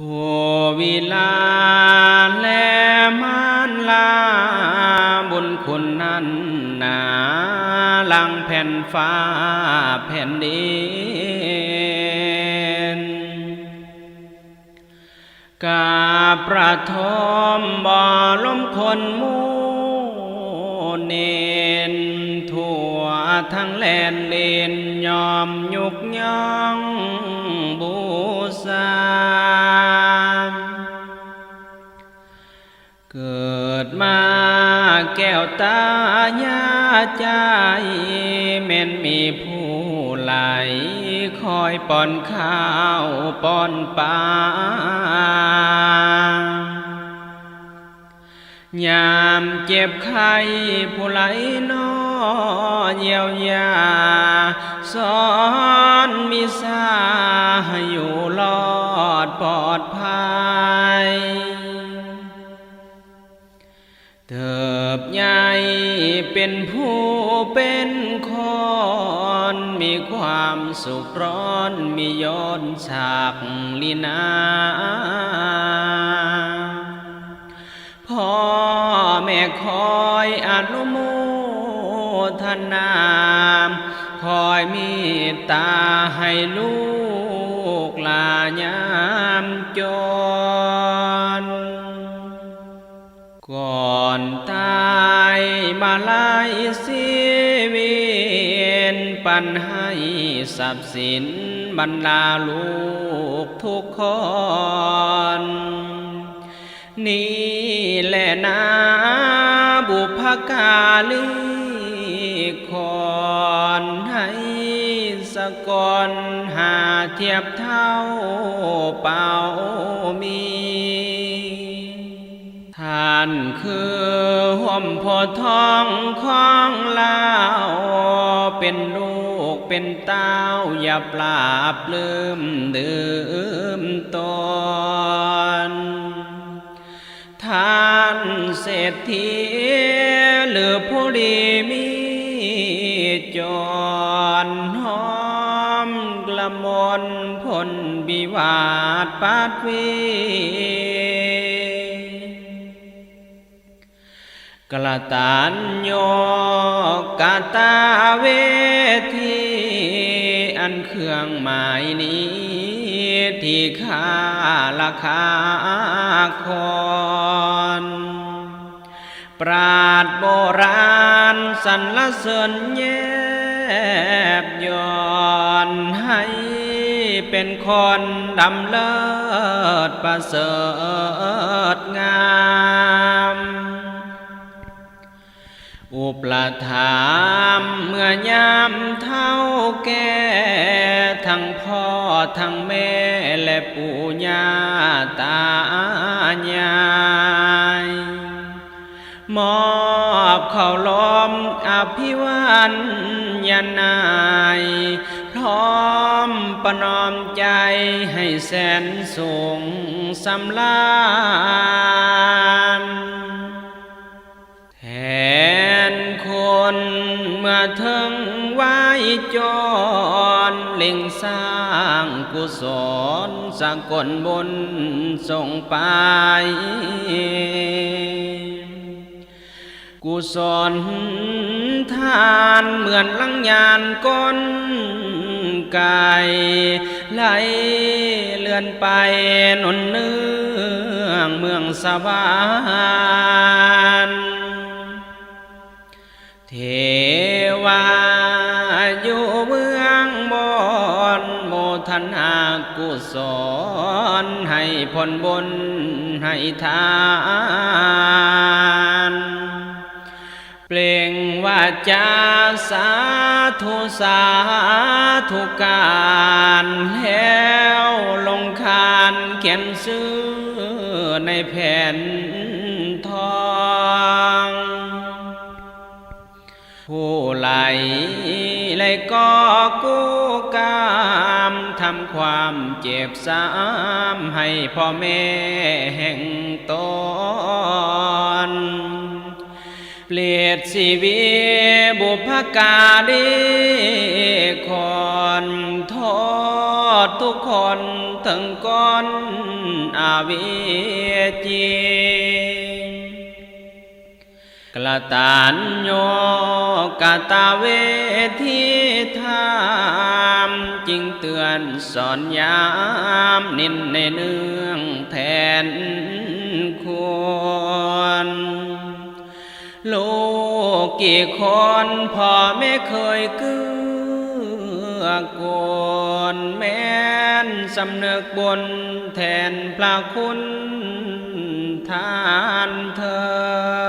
ผู้วิลาและมานลาบุญคุณนั้นหนาลังแผ่นฟ้าแผ่นดินกาประทมบ่อล้มคนมูเนนทั่วทั้งแลนเลนยอมยุกย่องบูชาเกิดมาแก้วตาญาใจแม่นมีผู้ไหลคอยป้อนข้าวป้อนปลายามเจ็บไข้ผู้ไหลน้อเยียวยาสอนมิสาให้อยู่รอดปลอดภัยเติบใหญ่เป็นผู้เป็นคนมีความสุขร้อนมียศศักดิ์ลีนาพ่อแม่คอยอนุโมทนาคอยเมตตาให้ลูกหลานยามจนก่อนตายมาลายชีวิตปันให้ทรัพย์สินบรรดาลูกทุกคนนี่แหละนะบุพการีคนให้สกลหาเทียบเท่าเป่ามีท่านคือห่มโพธิ์ทองของเราเป็นลูกเป็นเต้าอย่าปราบลืมดื่มตนท่านเศรษฐีหรือผู้ดีมีจรหอมกละมนผลบิวาทปัดวีกระตันโยกาตาเวทีอันเครื่องหมายนี้ที่ข้าราคาคนปราดโบราณสรรเสริญแยบย่อนให้เป็นคนดำเลิศประเสริฐงามอุปถามเมื่อยามเท่าแก่ทั้งพ่อทั้งแม่และปู่ย่าตายายมอบข้าวล้อมอภิวันยานายพร้อมประนอมใจให้แสนสูงสำราญแทนคนเมื่อถึงไว้จรเล่งสร้างกุศลสกลบุญส่งไปกุศลทานเหมือนลังยานก้นไก่ไหลเลื่อนไปหนุนเนื่องเมืองสวรรค์เทวาอยู่เมืองบนโมทนากุศลให้ผลบุญให้ทานเปล่งวาจาสาธุสาธุการแล้วลงคานเขียนชื่อในแผ่นทองผู้ไหลก็กู้กามทำความเจ็บซ้ำให้พ่อแม่แห่งตนเปลี่ยนชีวิตบุพการีคนโทษทุกคนถึงก้นอ อาวิจีกละตานโยกาตาเวทีธรรมจึงเตือนสอนยามนินในเนืองแทนควรลูกกี่คนพ่อไม่เคยเกื้อกูลแม้นสำนึกบนแทนพระคุณทานเธอ